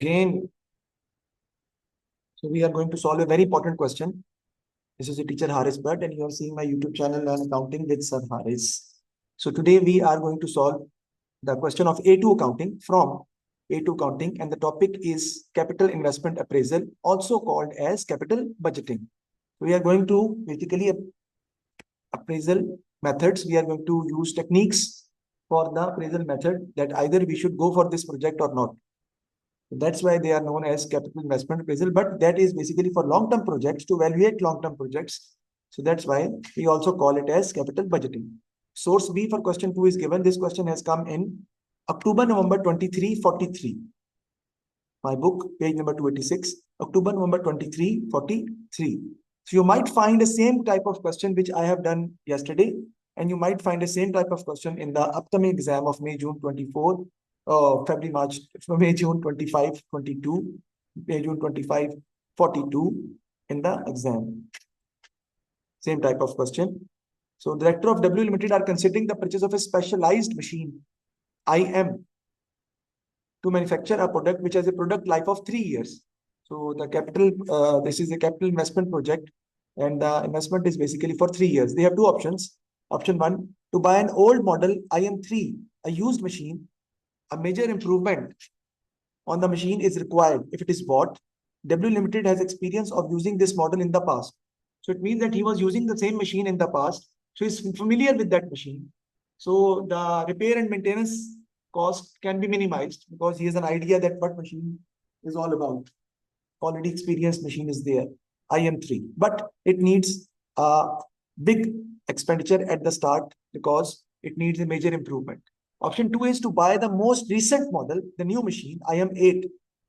Again, so we are going to solve a very important question. This is the teacher Haris Bhatt, and you are seeing my YouTube channel Learn Accounting with Sir Haris. So today we are going to solve the question of A2 accounting from A2 accounting, and the topic is capital investment appraisal, also called as capital budgeting. We are going to basically appraisal methods. We are going to use techniques for the appraisal method that either we should go for this project or not. That's why they are known as capital investment appraisal, but that is basically for long-term projects, to evaluate long-term projects. So that's why we also call it as capital budgeting. Source B for question 2 is given. This question has come in October-November 2343. My book, page number 286, October-November 2343. So you might find the same type of question which I have done yesterday, and you might find the same type of question in the upcoming exam of May-June 24, February, March, May, June 25, 22, May, June 25, 42 in the exam. Same type of question. So the director of W Limited are considering the purchase of a specialized machine, IM, to manufacture a product which has a product life of 3 years. So the capital, this is a capital investment project, and the investment is basically for 3 years. They have two options. Option 1, to buy an old model IM3, a used machine. A major improvement on the machine is required if it is bought. W Limited has experience of using this model in the past. So it means that he was using the same machine in the past. So he's familiar with that machine. So the repair and maintenance cost can be minimized because he has an idea that what machine is all about. Already experienced machine is there, IM3. But it needs a big expenditure at the start because it needs a major improvement. Option 2 is to buy the most recent model, the new machine, IM8,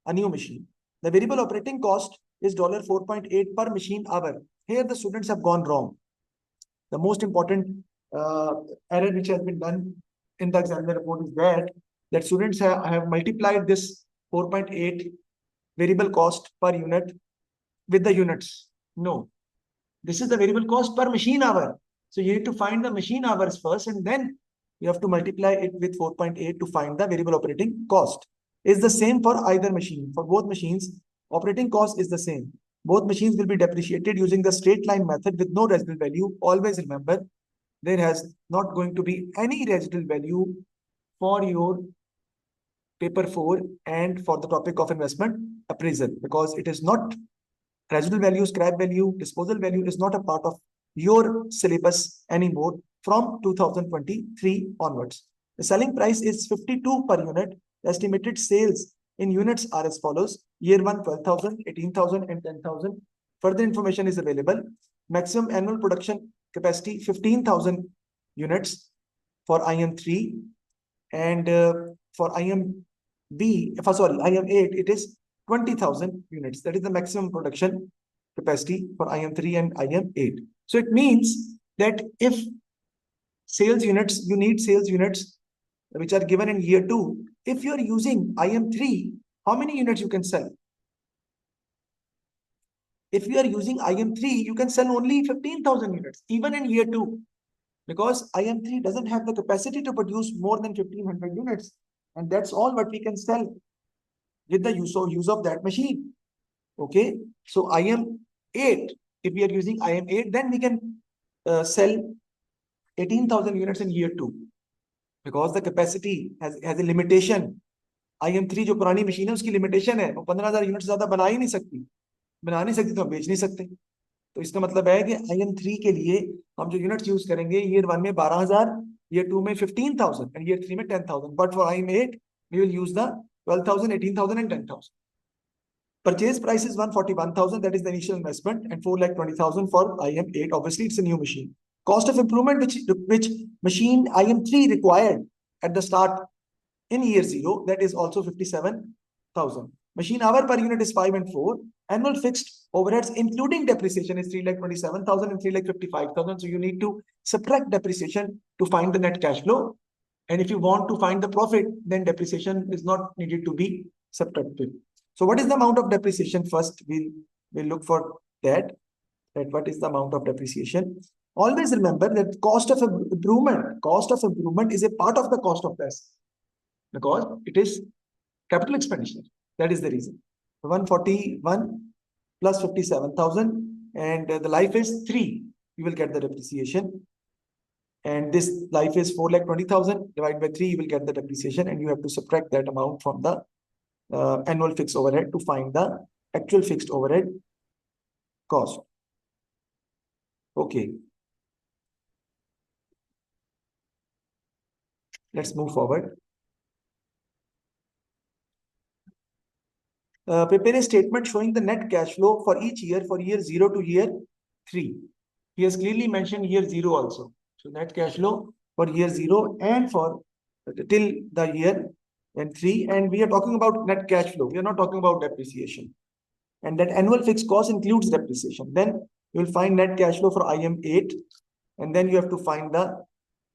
a new machine. The variable operating cost is $4.8 per machine hour. Here the students have gone wrong. The most important error which has been done in the examiner report is that students have multiplied this 4.8 variable cost per unit with the units. No, this is the variable cost per machine hour. So you need to find the machine hours first, and then you have to multiply it with 4.8 to find the variable operating cost. Is the same for either machine. For both machines, operating cost is the same. Both machines will be depreciated using the straight line method with no residual value. Always remember, there has not going to be any residual value for your paper 4 and for the topic of investment appraisal, because it is not residual value, scrap value, disposal value is not a part of your syllabus anymore from 2023 onwards. The selling price is 52 per unit. The estimated sales in units are as follows. Year 1, 12,000, 18,000 and 10,000. Further information is available. Maximum annual production capacity 15,000 units for IM3, and for IM8 it is 20,000 units. That is the maximum production capacity for IM3 and IM8. So it means that if sales units, you need sales units which are given in year 2. If you are using IM3, how many units you can sell? If you are using IM3, you can sell only 15,000 units, even in year 2. Because IM3 doesn't have the capacity to produce more than 1,500 units. And that's all what we can sell with the use of that machine. Okay. So IM8, if we are using IM8, then we can sell 18,000 units in year 2. Because the capacity has a limitation. IM3 जो पुरानी machine है उसकी limitation है, वो 15,000 unit से ज्यादा बना नहीं सकती तो हम बेच नहीं सकते. तो इसका मतलब है कि IM3 के लिए हम जो यूनिट्स यूज करेंगे, ईयर 1 में 12,000, ईयर 2 में 15,000 एंड ईयर 3 में 10,000. But for IM8 we will use the 12,000, 18,000 and 10,000. Purchase price is 141,000, that is the initial investment, and 4,20,000 for IM8. Obviously it's a new machine. Cost of improvement which machine IM3 required at the start in year 0, that is also 57,000. Machine hour per unit is 5 and 4. Annual fixed overheads including depreciation is 3,27,000 and 3,55,000. So you need to subtract depreciation to find the net cash flow. And if you want to find the profit, then depreciation is not needed to be subtracted. So what is the amount of depreciation? First, we'll look for that what is the amount of depreciation. Always remember that cost of improvement is a part of the cost of this, because it is capital expenditure. That is the reason. 141 plus 57,000, and the life is 3. You will get the depreciation. And this life is 4,20,000 divided by 3. You will get the depreciation, and you have to subtract that amount from the annual fixed overhead to find the actual fixed overhead cost. Okay. Let's move forward. Prepare a statement showing the net cash flow for each year for year 0 to year 3. He has clearly mentioned year 0 also. So net cash flow for year 0 and for till the year and 3. And we are talking about net cash flow. We are not talking about depreciation. And that annual fixed cost includes depreciation. Then you will find net cash flow for IM 8. And then you have to find the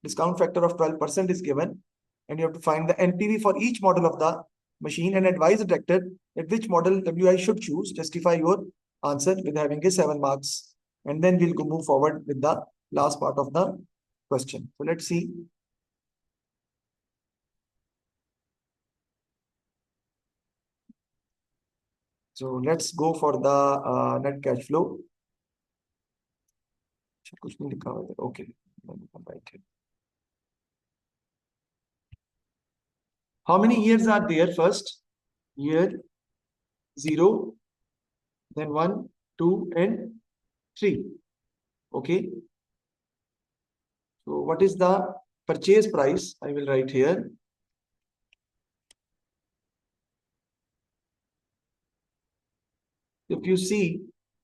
discount factor of 12% is given. And you have to find the NPV for each model of the machine and advise the director at which model WI should choose. Justify your answer with having a 7 marks. And then we'll go move forward with the last part of the question. So let's see. So let's go for the net cash flow. Okay. How many years are there? First, year 0, then 1, 2, and 3. Okay. So what is the purchase price? I will write here. If you see,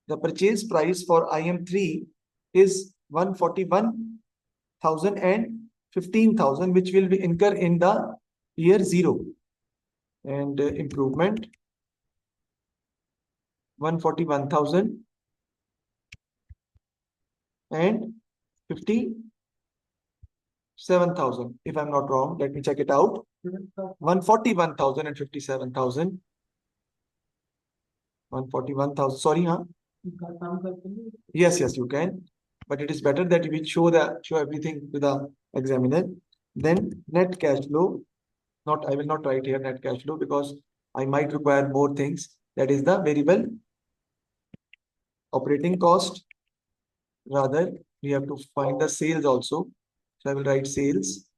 the purchase price for IM3 is 141,000 and 15,000, which will be incur in the year 0. And improvement 141,000 and 57,000. If I'm not wrong, let me check it out. 141,000 and 57,000. 141,000. Sorry, huh? Yes, you can. But it is better that you will show everything to the examiner. Then net cash flow. I will not write here net cash flow because I might require more things. That is the variable operating cost. Rather, we have to find the sales also. So I will write sales.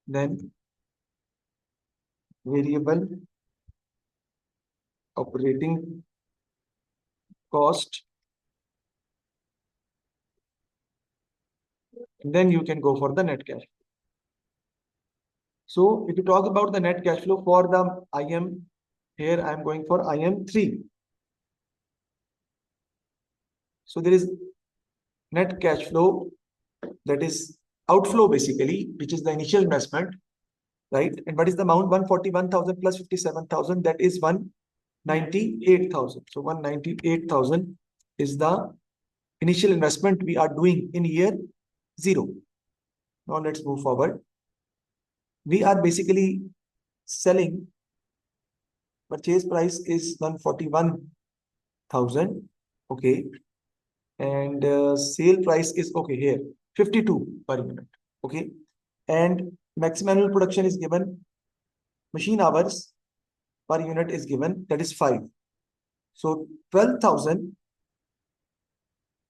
Then variable operating cost. And then you can go for the net cash. So if you talk about the net cash flow for the IM, here I am going for IM3. So there is net cash flow, that is outflow basically, which is the initial investment, right? And what is the amount? 141,000 plus 57,000, that is 198,000. So 198,000 is the initial investment we are doing in year 0. Now let's move forward. We are basically selling, purchase price is 141,000. Okay. And sale price is okay here 52 per unit. Okay. And maximum annual production is given. Machine hours per unit is given, that is 5. So 12,000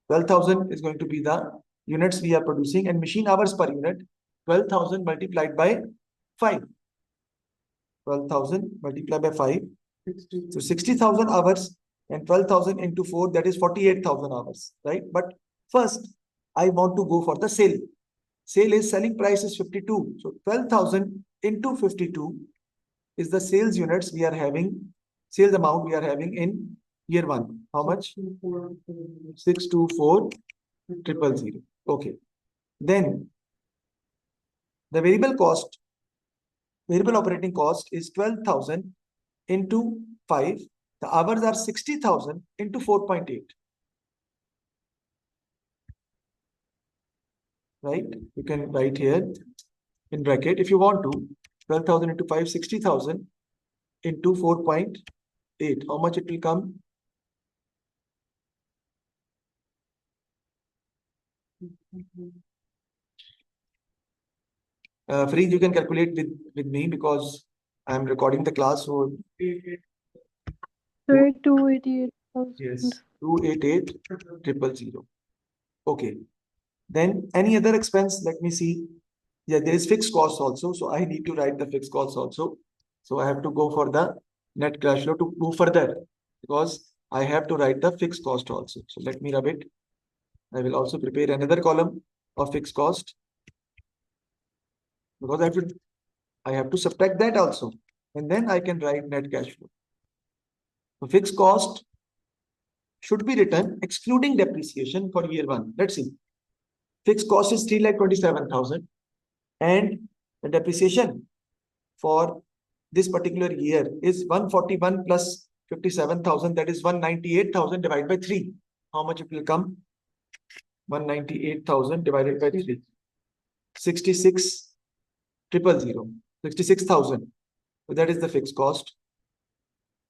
is going to be the units we are producing, and machine hours per unit 12,000 multiplied by 5. 12,000 multiplied by 5. So 60,000 hours, and 12,000 into 4, that is 48,000 hours, right? But first, I want to go for the sale. Sale is selling price is 52. So 12,000 into 52 is the sales units we are having, sales amount we are having in year 1. How much? 624,000. Okay. Then the variable operating cost is 12,000 into 5. The hours are 60,000 into 4.8. Right? You can write here in bracket if you want to. 12,000 into 5, 60,000 into 4.8. How much it will come? Freeze, you can calculate with me because I am recording the class. So 288,000. yes, 288,000. Okay. Then any other expense? Let me see. Yeah, there is fixed cost also. So I need to write the fixed cost also. So I have to go for the net cash flow to move further because I have to write the fixed cost also. So let me rub it. I will also prepare another column of fixed cost because I have to subtract that also. And then I can write net cash flow. So fixed cost should be written excluding depreciation for year one. Let's see. Fixed cost is 3,27,000 and the depreciation for this particular year is 141 plus 57,000, that is 198,000 divided by 3. How much it will come? 198,000 divided by 3. 66,000. 66,000. So that is the fixed cost.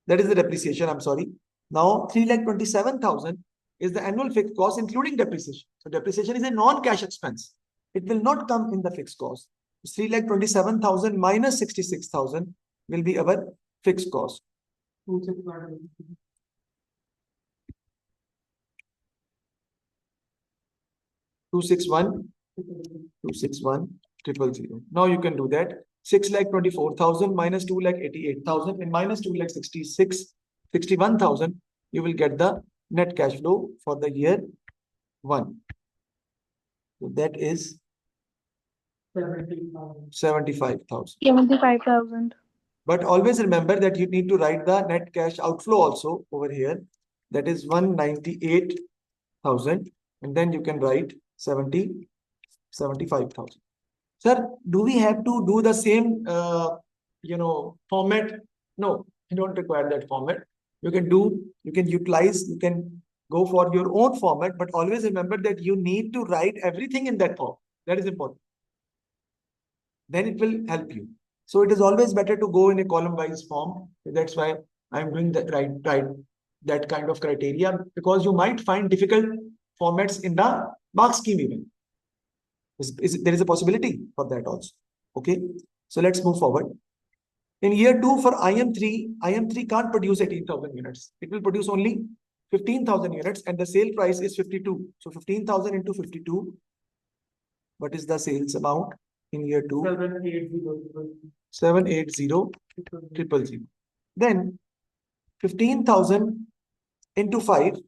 That is the depreciation, I'm sorry. Now 3,27,000 is the annual fixed cost including depreciation. So depreciation is a non-cash expense. It will not come in the fixed cost. 3,27,000 minus 66,000 will be our fixed cost. 261,000. Now you can do that. 6,24,000 minus 2,88,000 and minus 2,61,000. You will get the net cash flow for the year one. So that is 75,000. 75,000. But always remember that you need to write the net cash outflow also over here. That is 198,000. And then you can write 75,000. Sir, do we have to do the same, format? No, you don't require that format. You can utilize, you can go for your own format, but always remember that you need to write everything in that form. That is important. Then it will help you. So it is always better to go in a column-wise form. That's why I'm doing that that kind of criteria, because you might find difficult formats in the mark scheme even. There is a possibility for that also. Okay. So let's move forward. In year two for IM3 can't produce 18,000 units. It will produce only 15,000 units and the sale price is 52. So 15,000 into 52. What is the sales amount in year two? 780,000. Then 15,000 into 5.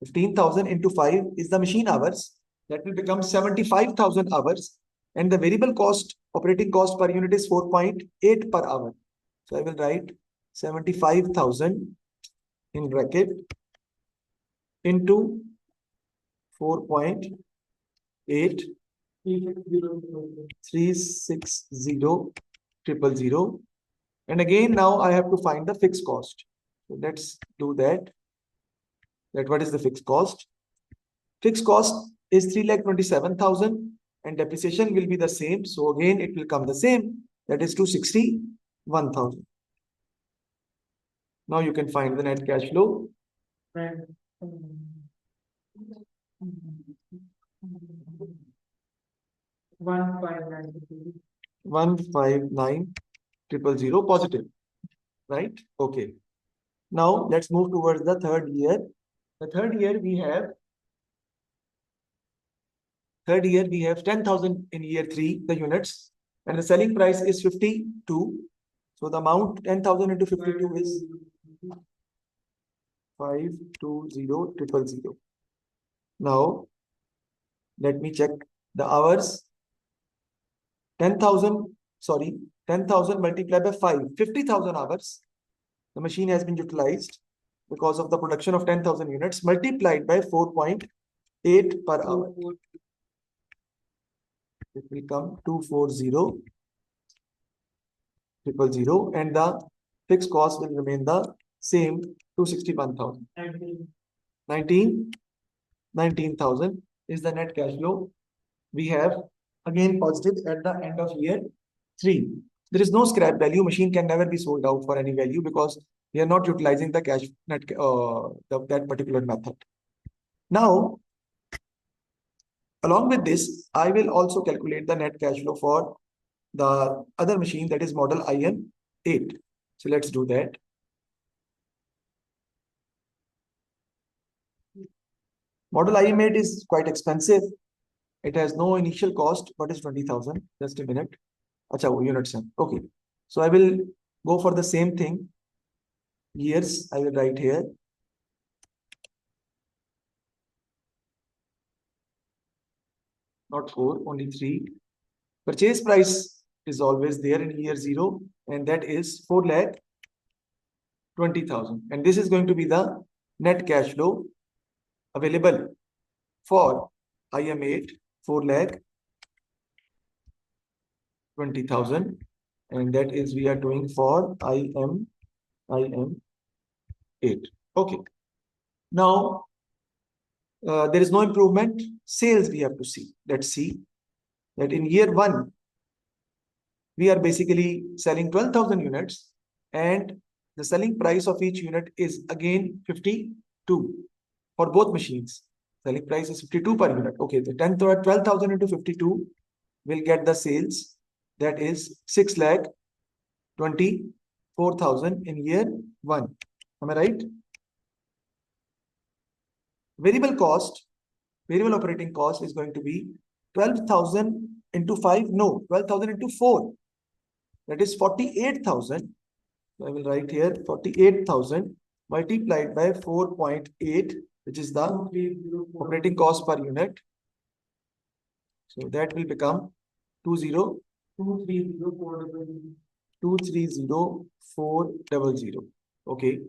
15,000 into 5 is the machine hours. That will become 75,000 hours. And the variable cost, operating cost per unit is 4.8 per hour. So I will write 75,000 in bracket into 4.8 360,000. And again, now I have to find the fixed cost. So let's do that. What is the fixed cost? Fixed cost is 3,27,000 and depreciation will be the same. So again, it will come the same. That is 261,000. Now you can find the net cash flow. 159,000 positive, right? Okay. Now let's move towards the third year. The third year we have 10,000 in year three, the units, and the selling price is 52. So the amount 10,000 into 52 is 520,000. Now let me check the hours. 10,000 multiplied by 5, 50,000 hours. The machine has been utilized because of the production of 10,000 units multiplied by 4.8 per hour. It will come 240,000 and the fixed cost will remain the same, 261,000. 19,000 is the net cash flow. We have again positive at the end of year 3. There is no scrap value. Machine can never be sold out for any value because we are not utilizing the cash net that particular method. Now, along with this, I will also calculate the net cash flow for the other machine, that is model IM8. So let's do that. Model IM8 is quite expensive. It has no initial cost. What is 20,000? Just a minute. Acha, units. Okay. So I will go for the same thing. Years, I will write here. Not 4, only 3. Purchase price is always there in year 0, and that is 4,20,000. And this is going to be the net cash flow available for IM8, 4,20,000. And that is we are doing for IM8. Okay. Now, there is no improvement. Sales we have to see. Let's see that in year 1, we are basically selling 12,000 units, and the selling price of each unit is again 52 for both machines. Selling price is 52 per unit. Okay, the 12,000 into 52 will get the sales. That is 6,24,000 in year 1. Am I right? Variable operating cost is going to be 12,000 into 5. No, 12,000 into 4. That is 48,000. I will write here 48,000 multiplied by 4.8, which is the operating cost per unit. So that will become 230,400. Okay.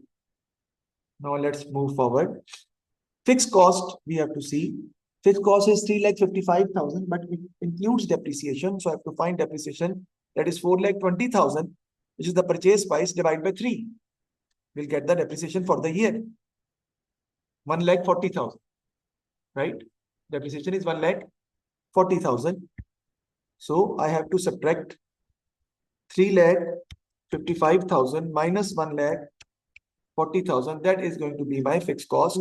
Now let's move forward. Fixed cost we have to see. Fixed cost is 3,55,000, but it includes depreciation. So I have to find depreciation. That is 4,20,000, which is the purchase price divided by 3. We'll get the depreciation for the year. 1,40,000, right? Depreciation is 1,40,000. So I have to subtract 3,55,000 minus 1,40,000. That is going to be my fixed cost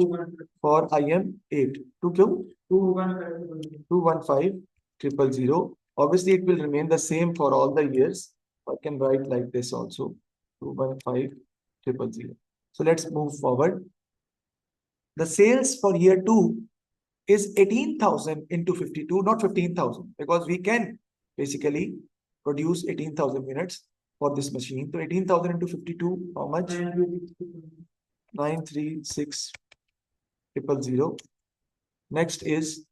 for IM8. 215,000. Obviously, it will remain the same for all the years. I can write like this also. 215,000. So let's move forward. The sales for year 2 is 18,000 into 52, not 15,000, because we can basically produce 18,000 units for this machine. So 18,000 into 52, how much? 936,000. Next is,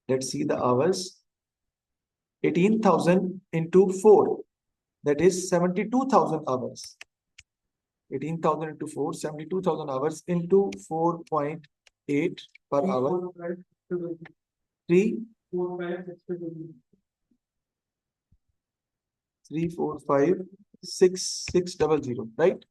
let's see the hours. 18,000 into 4, that is 72,000 hours. 18,000 into 4, 72,000 hours into 4.8 per hour. 345,600, right?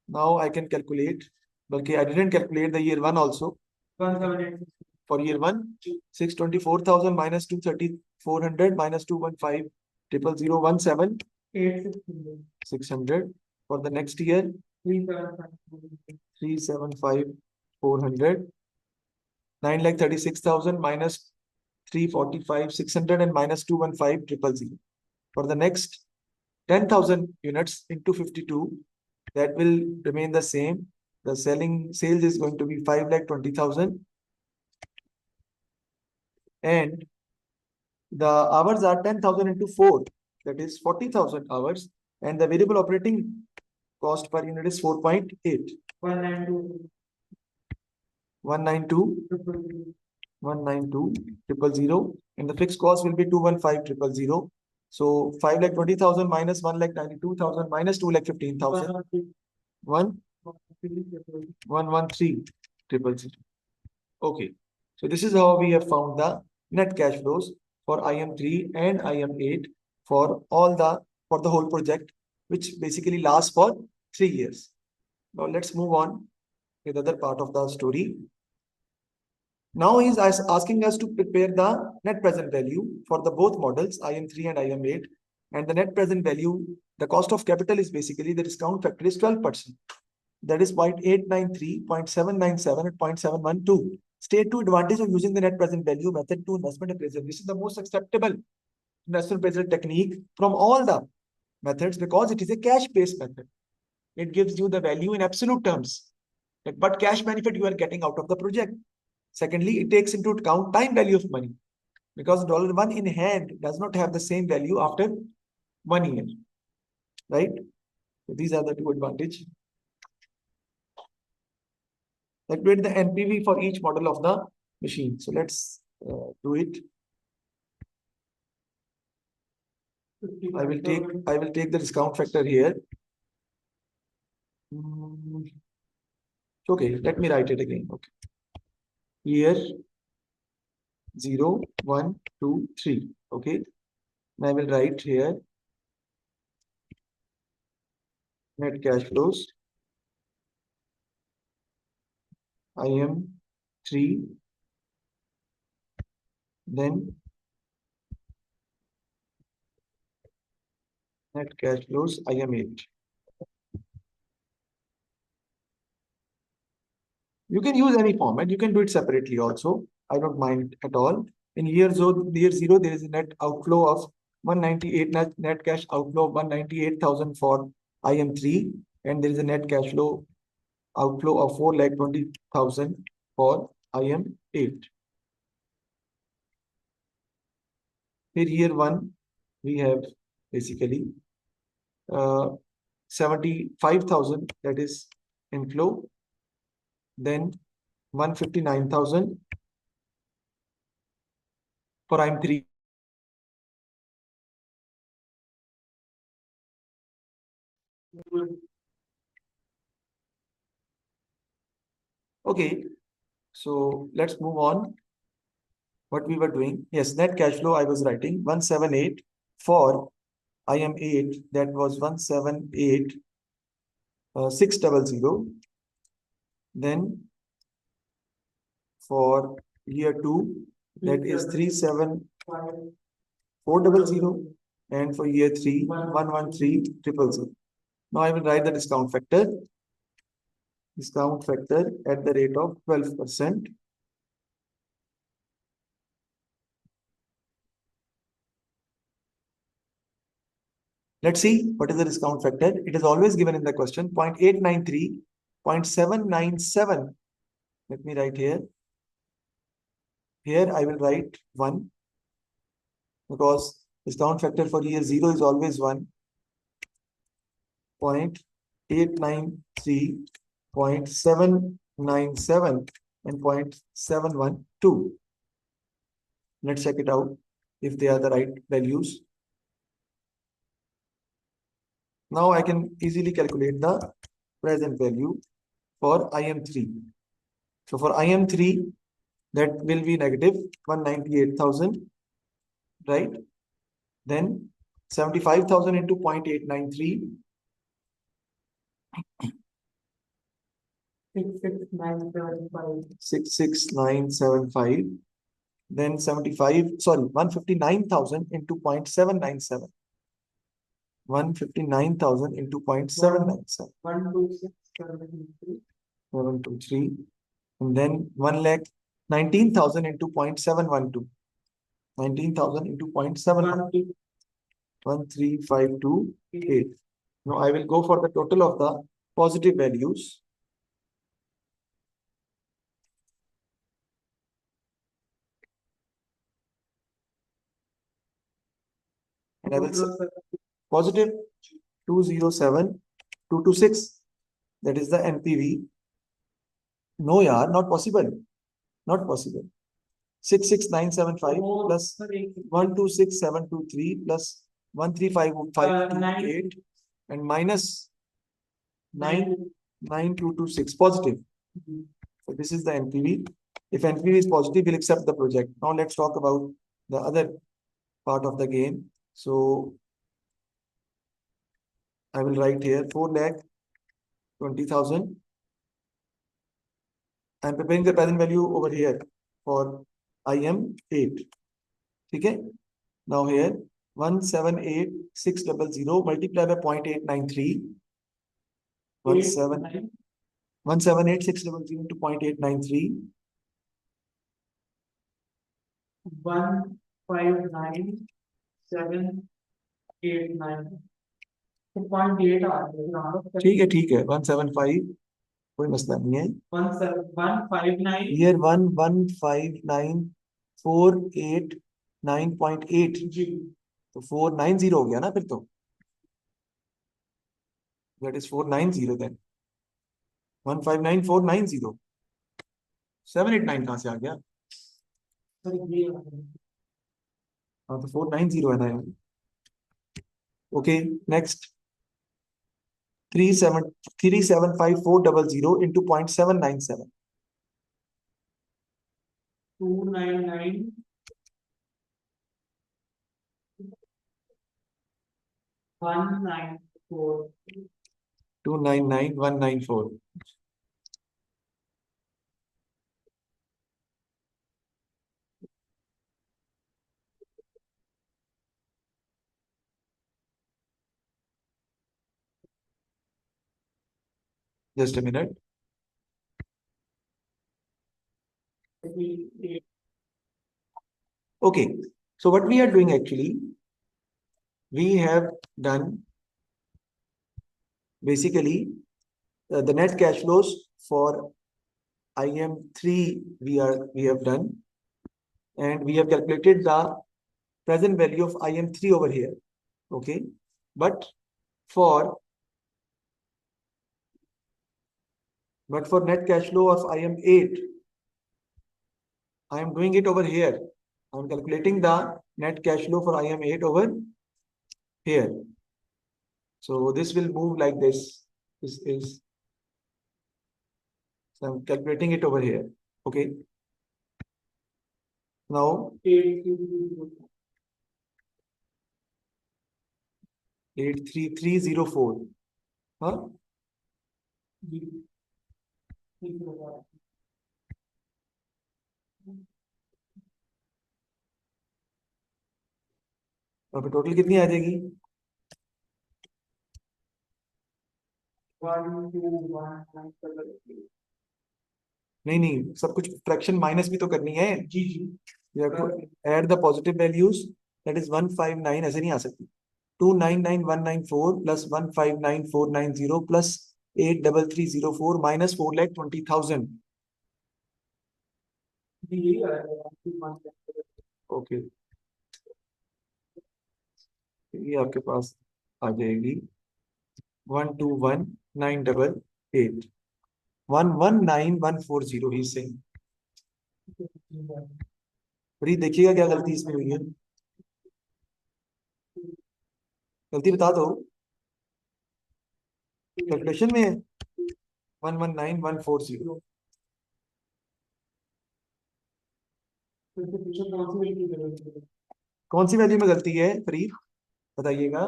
Now I can calculate. Okay, I didn't calculate the year 1 also. For year 1, 624,000 minus 230,400 minus 215,000, 600. For the next year, 375,400. 9,36,000 minus 345,600 and minus 215,000. For the next 10,000 units into 52, that will remain the same. The sales is going to be 5,20,000. And the hours are 10,000 into 4, that is 40,000 hours. And the variable operating cost per unit is 4.8. 192,000. And the fixed cost will be 215,000. So 5,20,000 minus 1,92,000 minus 2,15,000. 113,000. Okay. So this is how we have found the net cash flows for IM3 and IM8 for the whole project, which basically lasts for 3 years. Now let's move on with the other part of the story. Now he's asking us to prepare the net present value for the both models, IM3 and IM8. And the net present value, the cost of capital is basically the discount factor is 12%. That is 0.893, 0.797, and 0.712. State 2 advantage of using the net present value method to investment appraisal. This is the most acceptable investment appraisal technique from all the methods because it is a cash-based method. It gives you the value in absolute terms. Like what cash benefit you are getting out of the project. Secondly, it takes into account time value of money because $1 in hand does not have the same value after 1 year, right? So these are the two advantages. Calculate the NPV for each model of the machine. So let's do it. I will take the discount factor here. Okay, let me write it again. Okay. Here 0, 1, 2, 3. Okay. And I will write here net cash flows. I am 3. Then net cash flows, I am 8. You can use any format. You can do it separately also. I don't mind at all. In year 0, there is a net outflow of 198, net cash outflow of 198,000 for IM3, and there is a net cash flow outflow of 4,20,000 for IM8. Here, year 1, we have basically 75,000, that is inflow. Then 159,000 for IM3. Okay, so let's move on. What we were doing, yes, net cash flow I was writing 178 for IM8, that was 178 600. Then for year 2, that is 37400, and for year 3, 113000. Now I will write the discount factor. Discount factor at the rate of 12%. Let's see what is the discount factor. It is always given in the question 0.893, 0.797. Let me write here. Here I will write 1 because discount factor for year 0 is always 1. 0.893, 0.797, and 0.712. Let's check it out if they are the right values. Now I can easily calculate the present value for IM3. So for IM3, that will be negative 198,000, right? Then 75,000 into 0.893. 66975. Then 159,000 into 0.797. 159,000 into 0.797. 123. And then 1,19,000 into 0.712. 19,000 into 0.712. 13,528. Now I will go for the total of the positive values. And I will say positive 207,226. That is the NPV. No, yaar, not possible. Not possible. 66975 plus 126,723 plus 13,528 and minus 99226 positive. So this is the NPV. If NPV is positive, we'll accept the project. Now let's talk about the other part of the game. So I will write here 4,20,000. I'm preparing the present value over here for IM8. Okay. Now here 178,600 multiplied by 0.893. 178,600 into 0.893. 159,789 तो 0.8 आ रहा है। ठीक है 175 कोई मसला नहीं है 159 year 159,489.8 जी तो 490 हो गया ना फिर तो दैट इज 490 देन 159,490 789 कहाँ से आ गया हाँ तो 490 है ना यार okay next 375,400 into 0.797 299 194 299,194 just a minute okay so what we are doing actually we have done basically the net cash flows for IM3 we have done and we have calculated the present value of IM3 over here okay but for net cash flow of IM8 I am doing it over here I am calculating the net cash flow for IM8 over here so this will move like this is so I'm calculating it over here okay now 83304 huh अब total कितनी आ जाएगी 1 2 1 नहीं नहीं सब कुछ fraction minus भी तो करनी है जी जी you have to add the positive values that is 159 ऐसे नहीं आ सकती 299,194 प्लस 159,490 प्लस 83304 माइनस 4,20,000 ओके ये आपके पास आ जाएगी 121,988 119,140 ही से देखिएगा क्या गलती इसमें हुई है गलती बता दो कैलकुलेशन में 119,140 कौन सी वैल्यू में गलती है फरीद बताइएगा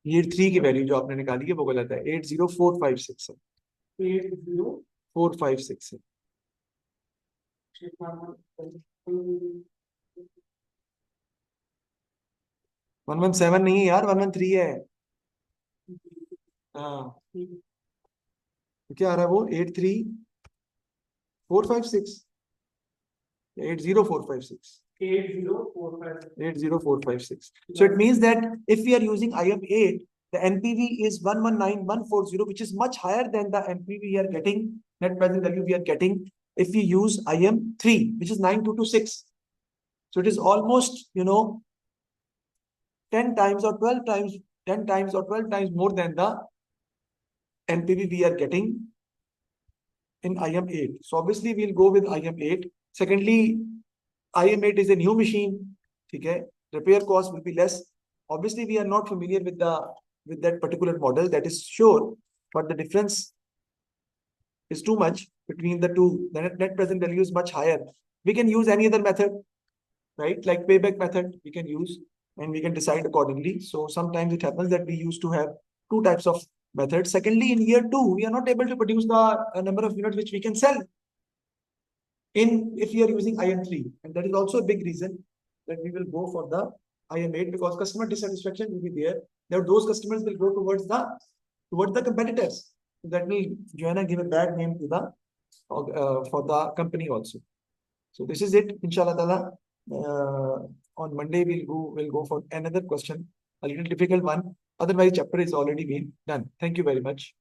ये 3 की वैल्यू जो आपने निकाली है वो गलत है 80456 है 80456 है 117 नहीं है यार 113 है हाँ तो क्या आ रहा है वो 83456 80456 80456 so it means that if we are using IM8 the NPV is 119,140 which is much higher than the NPV we are getting net present value we are getting if we use IM3 which is 9226 so it is almost 10 times or 12 times 10 times or 12 times more than the NPV we are getting in IM8 so obviously we'll go with IM8 secondly IM8 is a new machine ठीक है repair cost will be less obviously we are not familiar with that particular model that is sure but the difference is too much between the two the net present value is much higher we can use any other method right like payback method we can use and we can decide accordingly so sometimes it happens that we used to have two types of methods secondly in year 2 we are not able to produce the number of units which we can sell if we are using IM3 and that is also a big reason that we will go for the IM8 because customer dissatisfaction will be there those customers will go towards the towards the competitors. So that will give a bad name to the for the company also. So this is it, inshallah ta'ala. On Monday we'll go for another question, a little difficult one. Otherwise, chapter is already been done. Thank you very much.